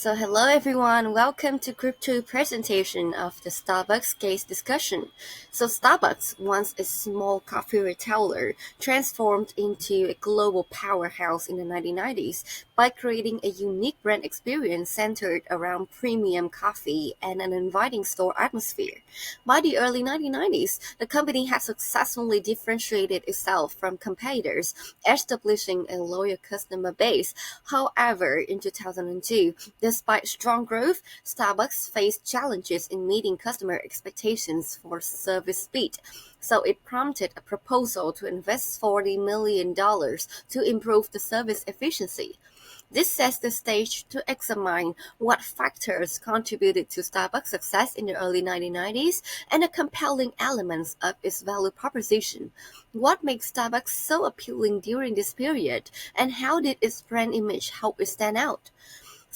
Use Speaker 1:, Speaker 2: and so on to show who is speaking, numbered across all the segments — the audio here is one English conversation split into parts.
Speaker 1: So hello everyone, welcome to Group 2 presentation of the Starbucks case discussion. So Starbucks, once a small coffee retailer, transformed into a global powerhouse in the 1990s by creating a unique brand experience centered around premium coffee and an inviting store atmosphere. By the early 1990s, the company had successfully differentiated itself from competitors, establishing a loyal customer base. However, in 2002, despite strong growth, Starbucks faced challenges in meeting customer expectations for service speed. So it prompted a proposal to invest $40 million to improve the service efficiency. This sets the stage to examine what factors contributed to Starbucks' success in the early 1990s and the compelling elements of its value proposition. What makes Starbucks so appealing during this period, and how did its brand image help it stand out?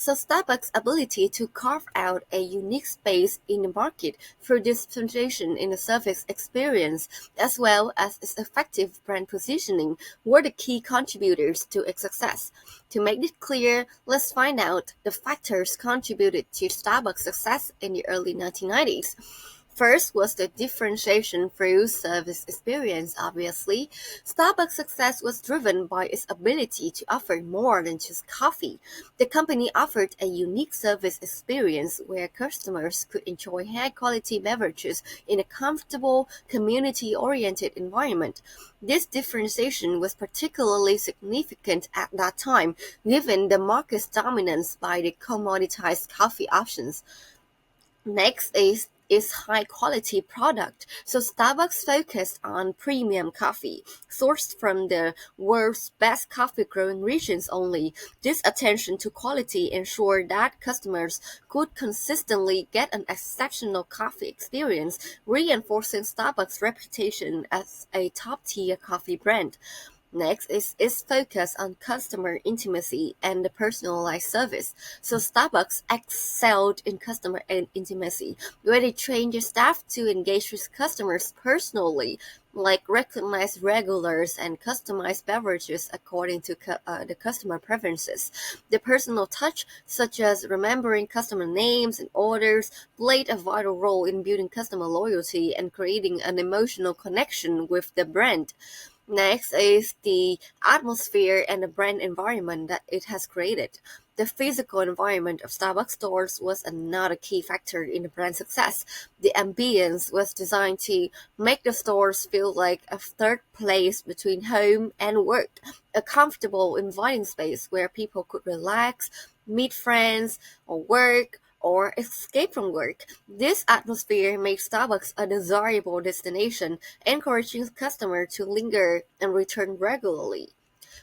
Speaker 1: So Starbucks' ability to carve out a unique space in the market through differentiation in the service experience, as well as its effective brand positioning, were the key contributors to its success. To make it clear, let's find out the factors contributed to Starbucks' success in the early 1990s. First was the differentiation through service experience, obviously. Starbucks' success was driven by its ability to offer more than just coffee. The company offered a unique service experience where customers could enjoy high-quality beverages in a comfortable, community-oriented environment. This differentiation was particularly significant at that time, given the market's dominance by the commoditized coffee options. Next is high quality product. So Starbucks focused on premium coffee, sourced from the world's best coffee growing regions only. This attention to quality ensured that customers could consistently get an exceptional coffee experience, reinforcing Starbucks' reputation as a top tier coffee brand. Next is its focus on customer intimacy and the personalized service. So Starbucks excelled in customer intimacy, where they trained their staff to engage with customers personally, like recognize regulars and customize beverages according to the customer preferences. The personal touch, such as remembering customer names and orders, played a vital role in building customer loyalty and creating an emotional connection with the brand. Next is the atmosphere and the brand environment that it has created. The physical environment of Starbucks stores was another key factor in the brand success. The ambience was designed to make the stores feel like a third place between home and work, a comfortable, inviting space where people could relax, meet friends, or work, or escape from work. This atmosphere makes Starbucks a desirable destination, encouraging customers to linger and return regularly.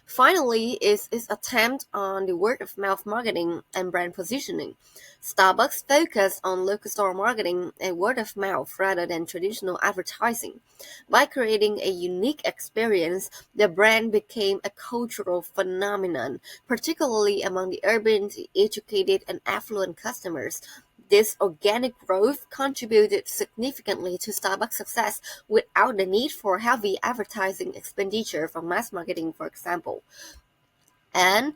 Speaker 1: Finally is its attempt on the word-of-mouth marketing and brand positioning. Starbucks focused on local store marketing and word-of-mouth rather than traditional advertising. By creating a unique experience, the brand became a cultural phenomenon, particularly among the urban, educated, and affluent customers. This organic growth contributed significantly to Starbucks' success without the need for heavy advertising expenditure from mass marketing, for example. And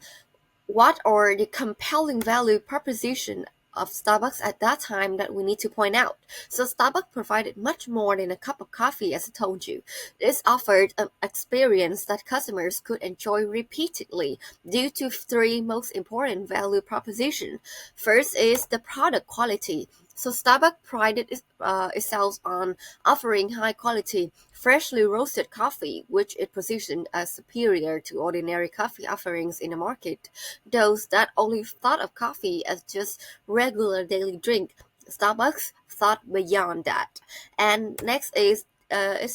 Speaker 1: what are the compelling value proposition of Starbucks at that time that we need to point out? So Starbucks provided much more than a cup of coffee, as I told you. This offered an experience that customers could enjoy repeatedly due to three most important value propositions. First is the product quality. So Starbucks prided itself on offering high quality, freshly roasted coffee, which it positioned as superior to ordinary coffee offerings in the market. Those that only thought of coffee as just regular daily drink, Starbucks thought beyond that. And next is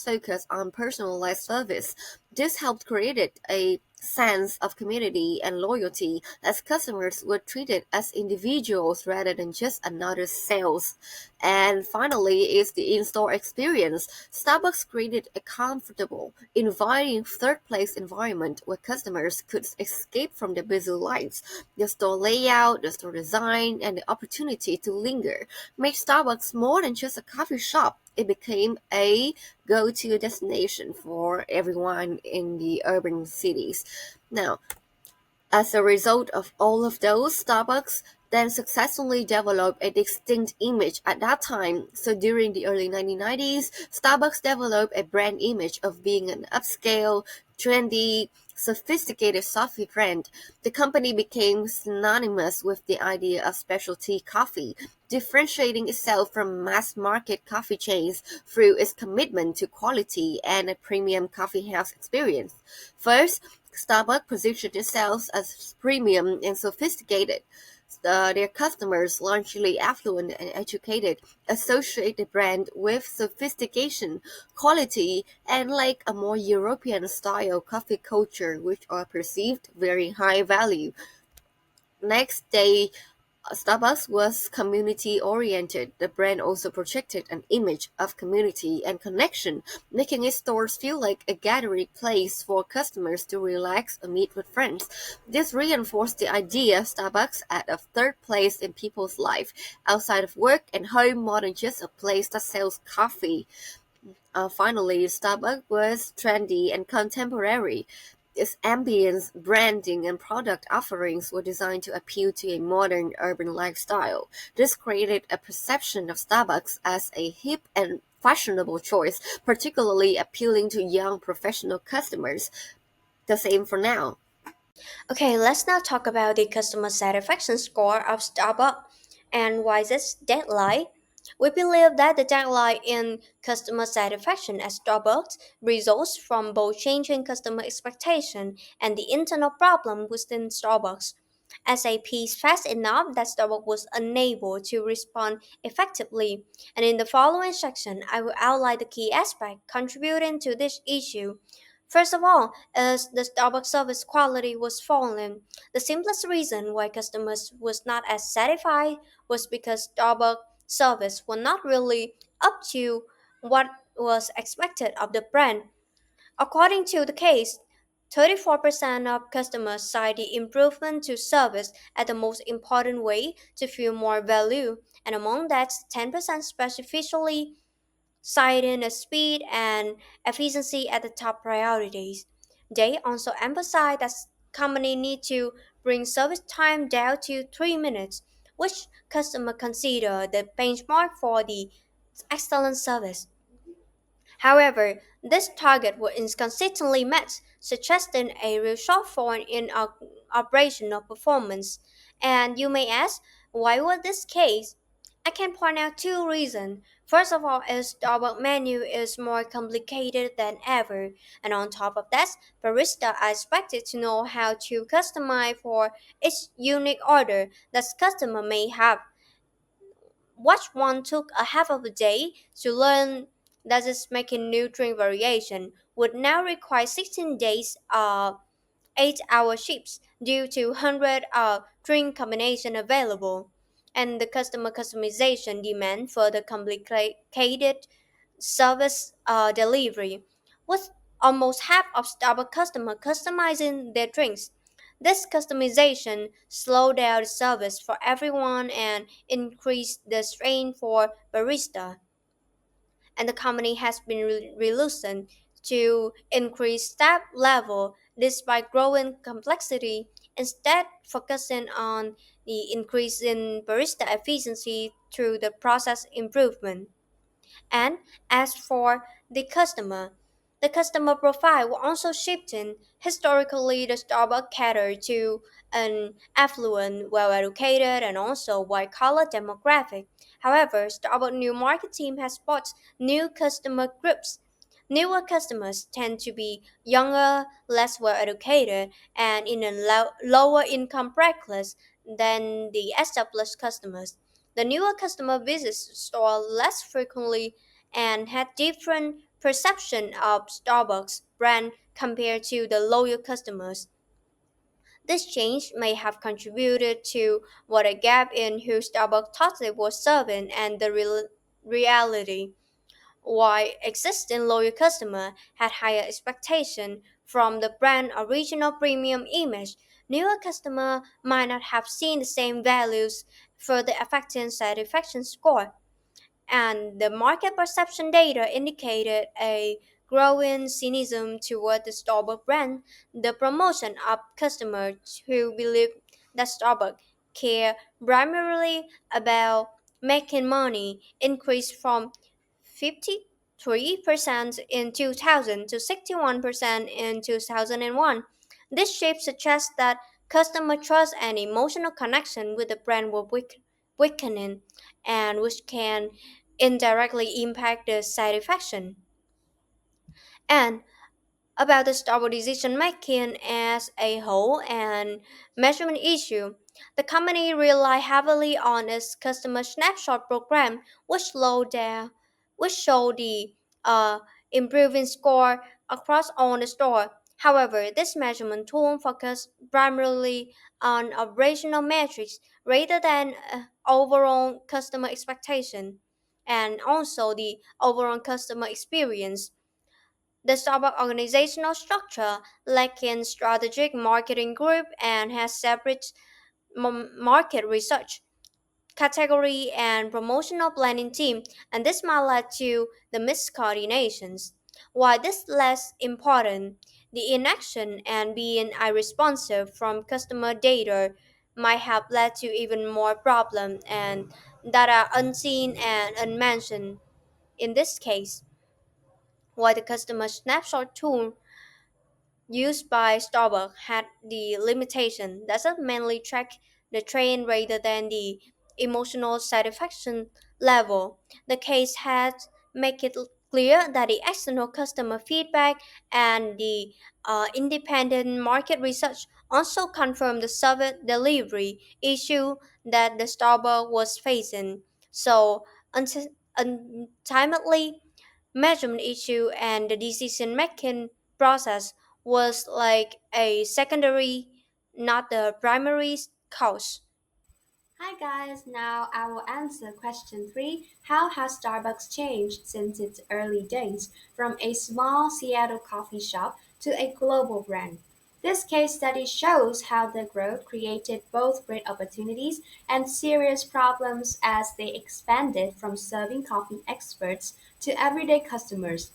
Speaker 1: focused on personalized service. This helped create a sense of community and loyalty as customers were treated as individuals rather than just another sales. And finally is the in-store experience. Starbucks created a comfortable, inviting third-place environment where customers could escape from their busy lives. The store layout, the store design, and the opportunity to linger made Starbucks more than just a coffee shop. It became a go-to destination for everyone in the urban cities. Now, as a result of all of those, Starbucks then successfully developed a distinct image at that time. So during the early 1990s, Starbucks developed a brand image of being an upscale, trendy, sophisticated coffee brand. The company became synonymous with the idea of specialty coffee, differentiating itself from mass market coffee chains through its commitment to quality and a premium coffee house experience. First, Starbucks positioned itself as premium and sophisticated. Their customers, largely affluent and educated, associate the brand with sophistication, quality, and like a more European style coffee culture, which are perceived very high value. Next, Starbucks was community-oriented. The brand also projected an image of community and connection, making its stores feel like a gathering place for customers to relax and meet with friends. This reinforced the idea of Starbucks at a third place in people's life, outside of work and home, more than just a place that sells coffee. Finally, Starbucks was trendy and contemporary. Its ambience, branding, and product offerings were designed to appeal to a modern urban lifestyle. This created a perception of Starbucks as a hip and fashionable choice, particularly appealing to young professional customers. The same for now.
Speaker 2: Okay, let's now talk about the customer satisfaction score of Starbucks and why is this deadline. We believe that the deadline in customer satisfaction at Starbucks results from both changing customer expectation and the internal problem within Starbucks. SAP is fast enough that Starbucks was unable to respond effectively, and in the following section, I will outline the key aspects contributing to this issue. First of all, as the Starbucks service quality was falling, the simplest reason why customers was not as satisfied was because Starbucks service was not really up to what was expected of the brand. According to the case, 34% of customers cite the improvement to service as the most important way to feel more value, and among that, 10% specifically citing the speed and efficiency at the top priorities. They also emphasize that companies need to bring service time down to 3 minutes, which customers consider the benchmark for the excellent service. However, this target was inconsistently met, suggesting a real shortfall in our operational performance. And you may ask, why was this case? I can point out two reasons. First of all, is Starbucks menu is more complicated than ever, and on top of that, baristas are expected to know how to customize for each unique order that customer may have. What one took a half of a day to learn that is making nutrient variation would now require 16 days of 8-hour shifts due to 100 drink combination available. And the customer customization demand for the complicated service delivery, with almost half of Starbucks customers customizing their drinks. This customization slowed down the service for everyone and increased the strain for barista. And the company has been reluctant to increase staff level despite growing complexity, instead focusing on the increase in barista efficiency through the process improvement. And as for the customer profile will also shifting. Historically, the Starbucks catered to an affluent, well-educated, and also white-collar demographic. However, Starbucks' new market team has brought new customer groups. Newer customers tend to be younger, less well-educated, and in a lower income bracket than the established customers. The newer customer visits store less frequently and had different perception of Starbucks brand compared to the loyal customers. This change may have contributed to what a gap in who Starbucks thought it was serving and the reality. While existing loyal customers had higher expectation from the brand original premium image, newer customers might not have seen the same values, further affecting satisfaction score. And the market perception data indicated a growing cynicism toward the Starbucks brand, the promotion of customers who believe that Starbucks care primarily about making money increased from 53% in 2000 to 61% in 2001. This shift suggests that customer trust and emotional connection with the brand were weakening, and which can indirectly impact the satisfaction. And about the Starbucks decision making as a whole and measurement issue. The company relied heavily on its customer snapshot program, which showed the uh, improving score across all the store. However, this measurement tool focused primarily on operational metrics rather than overall customer expectation and also the overall customer experience. The Starbucks organizational structure lacking strategic marketing group and has separate market research, category and promotional planning team, and this might lead to the miscoordinations. While this is less important, the inaction and being irresponsive from customer data might have led to even more problems and that are unseen and unmentioned. In this case, while the customer snapshot tool used by Starbucks had the limitation that it mainly track the trend rather than the emotional satisfaction level. The case had make it clear that the external customer feedback and the independent market research also confirmed the service delivery issue that the Starbucks was facing. So ultimately, measurement issue and the decision making process was like a secondary, not the primary cause.
Speaker 3: Hi guys, now I will answer question 3. How has Starbucks changed since its early days from a small Seattle coffee shop to a global brand? This case study shows how the growth created both great opportunities and serious problems as they expanded from serving coffee experts to everyday customers.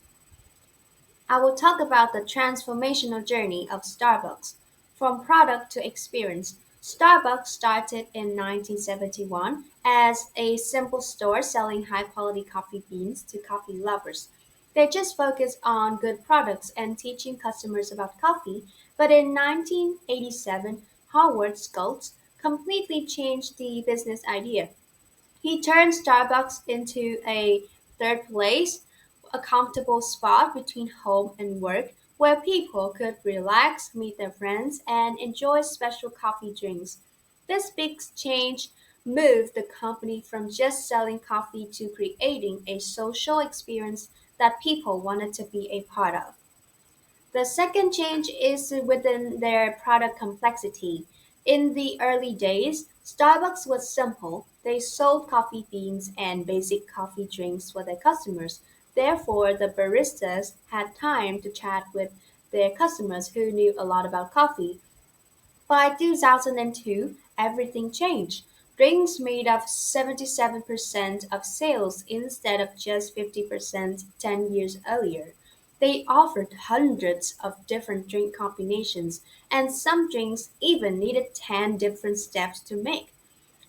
Speaker 3: I will talk about the transformational journey of Starbucks. From product to experience, Starbucks started in 1971 as a simple store selling high quality coffee beans to coffee lovers. They just focused on good products and teaching customers about coffee, but in 1987, Howard Schultz completely changed the business idea. He turned Starbucks into a third place, a comfortable spot between home and work where people could relax, meet their friends, and enjoy special coffee drinks. This big change moved the company from just selling coffee to creating a social experience that people wanted to be a part of. The second change is within their product complexity. In the early days, Starbucks was simple. They sold coffee beans and basic coffee drinks for their customers. Therefore, the baristas had time to chat with their customers who knew a lot about coffee. By 2002, everything changed. Drinks made up 77% of sales instead of just 50% 10 years earlier. They offered hundreds of different drink combinations, and some drinks even needed 10 different steps to make.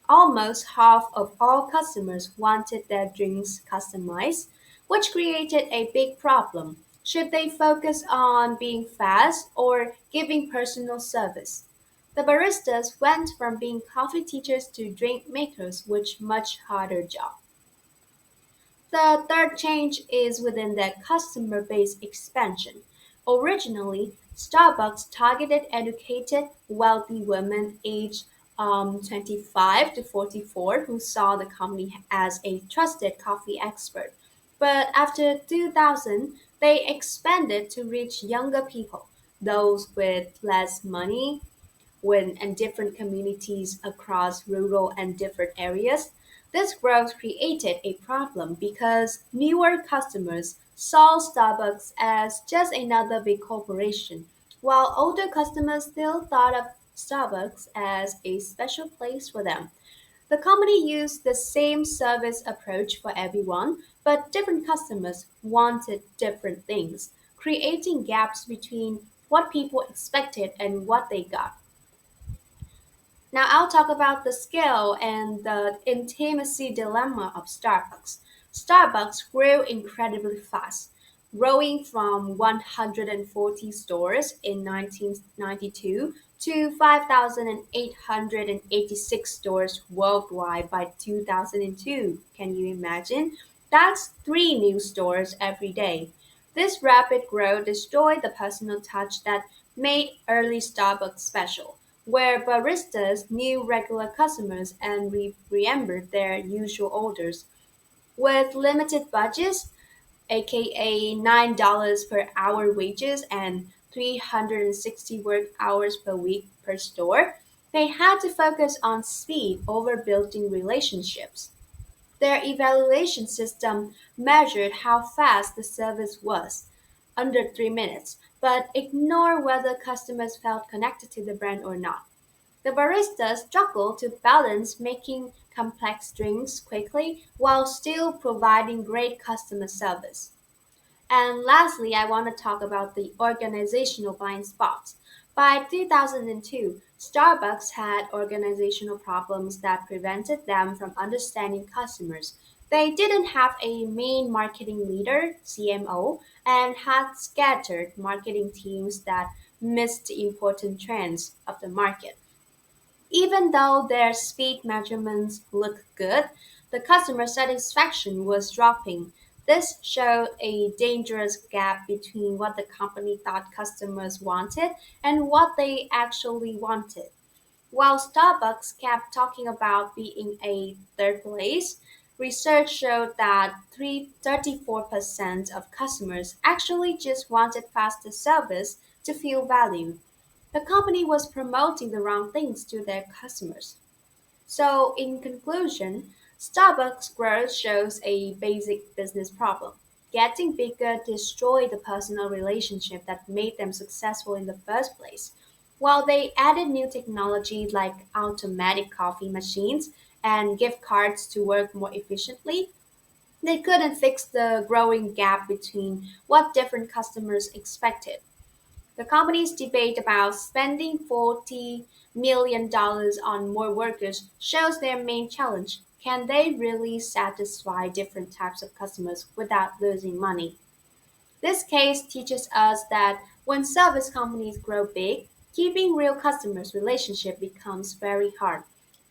Speaker 3: Almost half of all customers wanted their drinks customized, which created a big problem. Should they focus on being fast or giving personal service? The baristas went from being coffee teachers to drink makers, which much harder job. The third change is within the customer base expansion. Originally, Starbucks targeted educated, wealthy women aged 25 to 44 who saw the company as a trusted coffee expert. But after 2000, they expanded to reach younger people, those with less money, when and different communities across rural and different areas. This growth created a problem because newer customers saw Starbucks as just another big corporation, while older customers still thought of Starbucks as a special place for them. The company used the same service approach for everyone, but different customers wanted different things, creating gaps between what people expected and what they got. Now I'll talk about the scale and the intimacy dilemma of Starbucks. Starbucks grew incredibly fast, growing from 140 stores in 1992 to 5,886 stores worldwide by 2002. Can you imagine? That's three new stores every day. This rapid growth destroyed the personal touch that made early Starbucks special, where baristas knew regular customers and remembered their usual orders. With limited budgets, aka $9 per hour wages and 360 work hours per week per store, they had to focus on speed over building relationships. Their evaluation system measured how fast the service was, under 3 minutes, but ignored whether customers felt connected to the brand or not. The baristas struggled to balance making complex drinks quickly while still providing great customer service. And lastly, I want to talk about the organizational blind spots. By 2002, Starbucks had organizational problems that prevented them from understanding customers. They didn't have a main marketing leader, CMO, and had scattered marketing teams that missed the important trends of the market. Even though their speed measurements looked good, the customer satisfaction was dropping. This showed a dangerous gap between what the company thought customers wanted and what they actually wanted. While Starbucks kept talking about being a third place, research showed that 34% of customers actually just wanted faster service to feel valued. The company was promoting the wrong things to their customers. So, in conclusion, Starbucks' growth shows a basic business problem. Getting bigger destroyed the personal relationship that made them successful in the first place. While they added new technology like automatic coffee machines and gift cards to work more efficiently, they couldn't fix the growing gap between what different customers expected. The company's debate about spending $40 million on more workers shows their main challenge. Can they really satisfy different types of customers without losing money? This case teaches us that when service companies grow big, keeping real customers' relationship becomes very hard.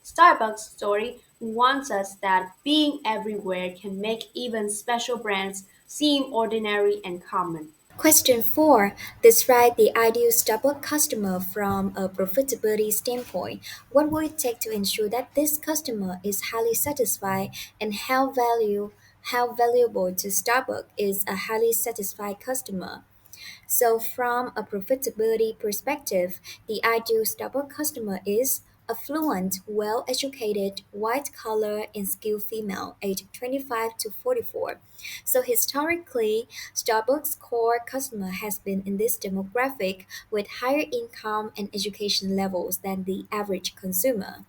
Speaker 3: Starbucks' story warns us that being everywhere can make even special brands seem ordinary and common.
Speaker 4: Question 4. Describe the ideal Starbucks customer from a profitability standpoint. What will it take to ensure that this customer is highly satisfied and how valuable to Starbucks is a highly satisfied customer? So, from a profitability perspective, the ideal Starbucks customer is affluent, well educated, white collar, and skilled female, aged 25 to 44. So, historically, Starbucks' core customer has been in this demographic with higher income and education levels than the average consumer.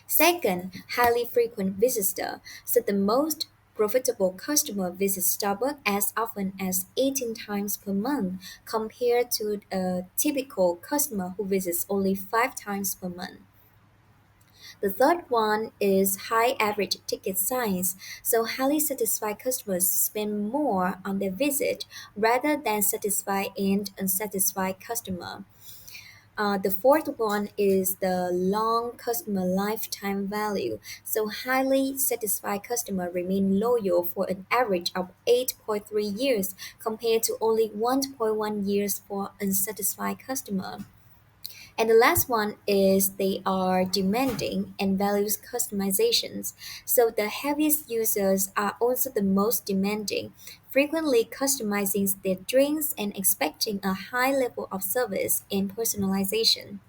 Speaker 4: Second, highly frequent visitor. So the most profitable customer visits Starbucks as often as 18 times per month compared to a typical customer who visits only 5 times per month. The third one is high average ticket size. So highly satisfied customers spend more on their visit rather than satisfied and unsatisfied customer. The fourth one is the long customer lifetime value. So highly satisfied customer remain loyal for an average of 8.3 years compared to only 1.1 years for unsatisfied customer. And the last one is they are demanding and values customizations. So the heaviest users are also the most demanding, frequently customizing their drinks and expecting a high level of service and personalization.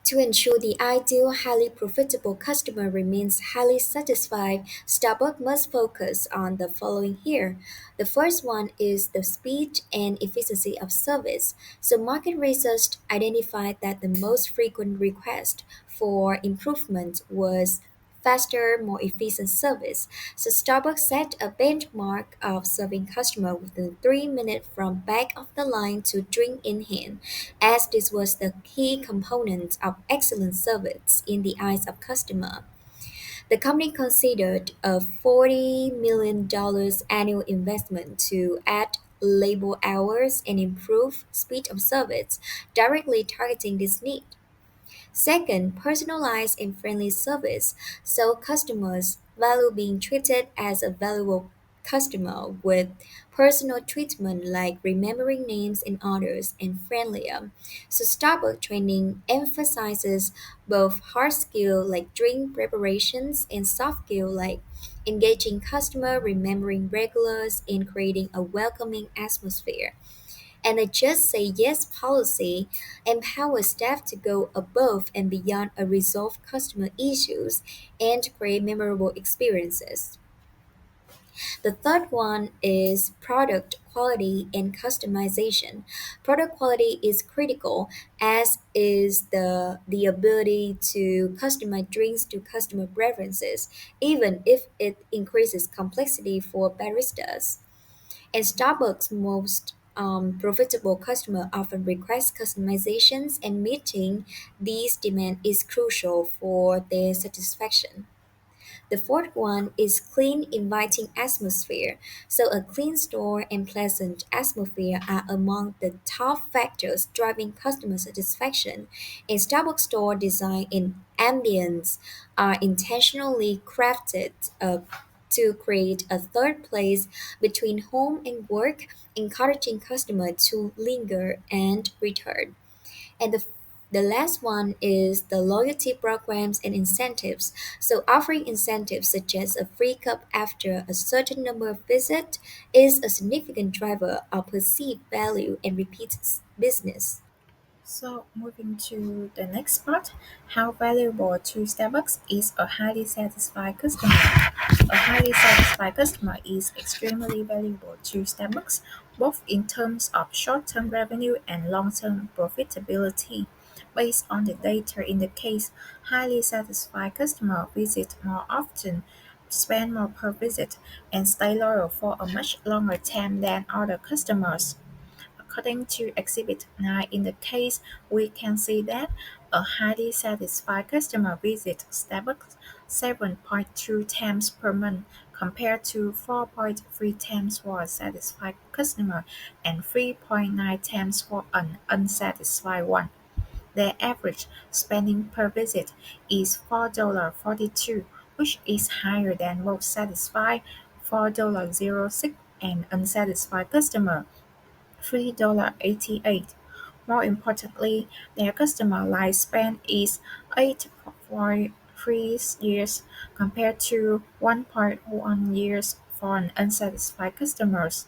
Speaker 4: To ensure the ideal, highly profitable customer remains highly satisfied, Starbucks must focus on the following here. The first one is the speed and efficiency of service. So, market research identified that the most frequent request for improvement was faster, more efficient service. So Starbucks set a benchmark of serving customer within 3 minutes from back of the line to drink in hand, as this was the key component of excellent service in the eyes of customer. The company considered a $40 million annual investment to add labor hours and improve speed of service, directly targeting this need. Second, personalized and friendly service. So customers value being treated as a valuable customer with personal treatment like remembering names and orders and friendlier. So Starbucks training emphasizes both hard skill like drink preparations and soft skill like engaging customer, remembering regulars, and creating a welcoming atmosphere. And a just say yes policy empowers staff to go above and beyond to resolve customer issues and create memorable experiences. The third one is product quality and customization. Product quality is critical, as is the ability to customize drinks to customer preferences, even if it increases complexity for baristas. And Starbucks' most profitable customer often request customizations, and meeting these demands is crucial for their satisfaction. The fourth one is clean, inviting atmosphere. So, a clean store and pleasant atmosphere are among the top factors driving customer satisfaction. In Starbucks store design and ambience are intentionally crafted to create a third place between home and work, encouraging customers to linger and return. And the last one is the loyalty programs and incentives. So offering incentives such as a free cup after a certain number of visits is a significant driver of perceived value and repeat business.
Speaker 5: So, moving to the next part, how valuable to Starbucks is a highly satisfied customer. A highly satisfied customer is extremely valuable to Starbucks, both in terms of short term revenue and long term profitability. Based on the data indicates, highly satisfied customers visit more often, spend more per visit, and stay loyal for a much longer time than other customers. According to Exhibit 9 in the case, we can see that a highly satisfied customer visits Starbucks 7.2 times per month compared to 4.3 times for a satisfied customer and 3.9 times for an unsatisfied one. Their average spending per visit is $4.42, which is higher than both satisfied $4.06 and unsatisfied customer $3.88. More importantly, their customer lifespan is 8.3 years compared to 1.1 years for an unsatisfied customers.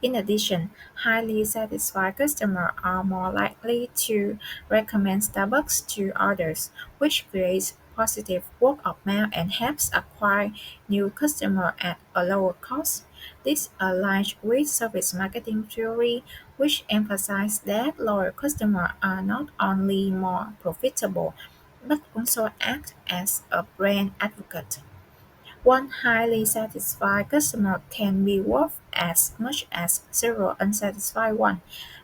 Speaker 5: In addition, highly satisfied customers are more likely to recommend Starbucks to others, which creates positive word of mouth and helps acquire new customers at a lower cost. This aligns with service marketing theory, which emphasizes that loyal customers are not only more profitable, but also act as a brand advocate. One highly satisfied customer can be worth as much as zero unsatisfied ones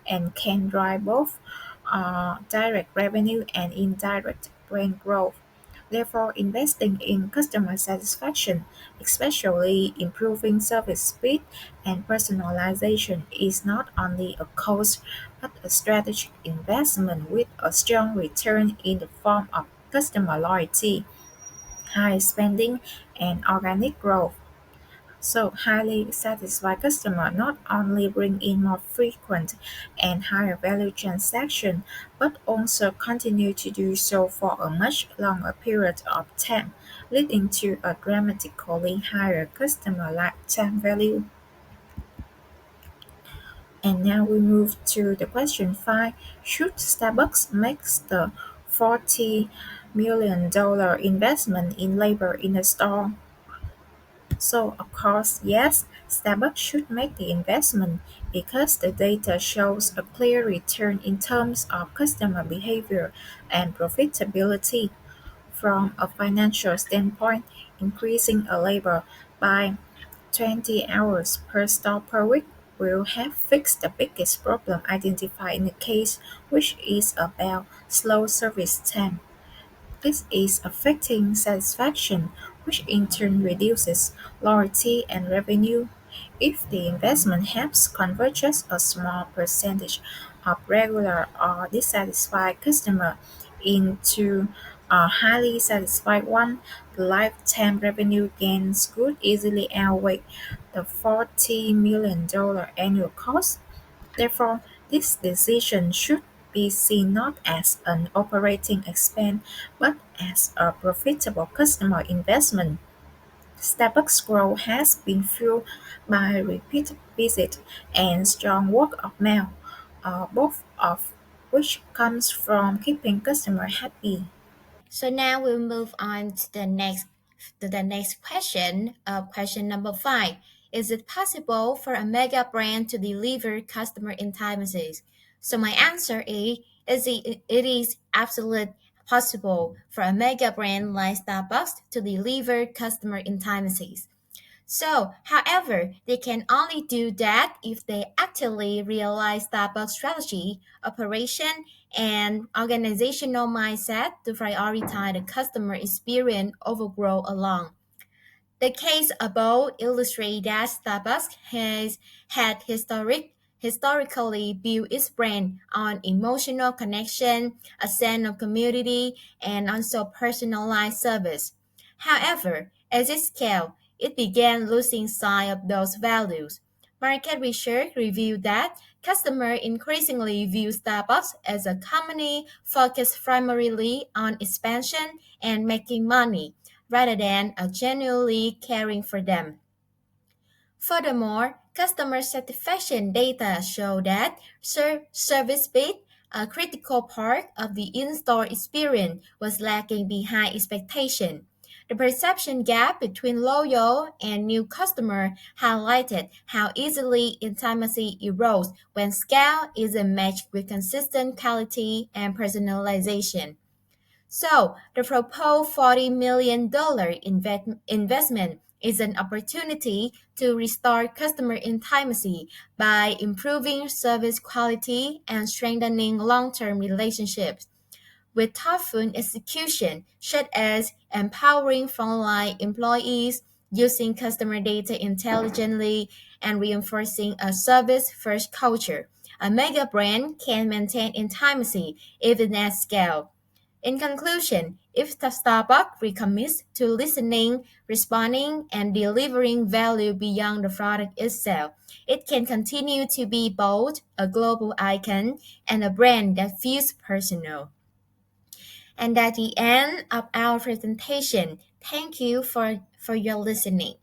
Speaker 5: and can drive both direct revenue and indirect brand growth. Therefore, investing in customer satisfaction, especially improving service speed and personalization, is not only a cost but a strategic investment with a strong return in the form of customer loyalty, high spending, and organic growth. So highly satisfied customers not only bring in more frequent and higher value transactions, but also continue to do so for a much longer period of time, leading to a dramatically higher customer lifetime value. And now we move to the question 5. Should Starbucks make the $40 million investment in labor in the store? So, of course, yes, Starbucks should make the investment because the data shows a clear return in terms of customer behavior and profitability. from a financial standpoint, increasing a labor by 20 hours per stop per week will have fixed the biggest problem identified in the case, which is about slow service time. This is affecting satisfaction, which in turn reduces loyalty and revenue. If the investment helps convert just a small percentage of regular or dissatisfied customer into a highly satisfied one, the lifetime revenue gains could easily outweigh the $40 million annual cost. Therefore, this decision should be seen not as an operating expense but as a profitable customer investment. Starbucks' growth has been fueled by repeat visits and strong word of mouth, both of which comes from keeping customers happy.
Speaker 6: So now we'll move on to the next question. Question number 5. Is it possible for a mega brand to deliver customer intimacies? So my answer is it is absolutely possible for a mega brand like Starbucks to deliver customer intimacies. So, however, they can only do that if they actively realize Starbucks' strategy, operation, and organizational mindset to prioritize the customer experience over growth alone. The case above illustrates that Starbucks has historically built its brand on emotional connection, a sense of community, and also personalized service. However, as it scaled, it began losing sight of those values. Market research revealed that customers increasingly view Starbucks as a company focused primarily on expansion and making money rather than genuinely caring for them. Furthermore, customer satisfaction data show that service speed, a critical part of the in-store experience, was lagging behind expectation. The perception gap between loyal and new customer highlighted how easily intimacy erodes when scale isn't matched with consistent quality and personalization. So, the proposed $40 million investment is an opportunity to restore customer intimacy by improving service quality and strengthening long term relationships. With thoughtful execution, such as empowering frontline employees, using customer data intelligently, and reinforcing a service first culture, a mega brand can maintain intimacy even at scale. In conclusion, if the Starbucks recommits to listening, responding, and delivering value beyond the product itself, it can continue to be both a global icon and a brand that feels personal. And at the end of our presentation, thank you for your listening.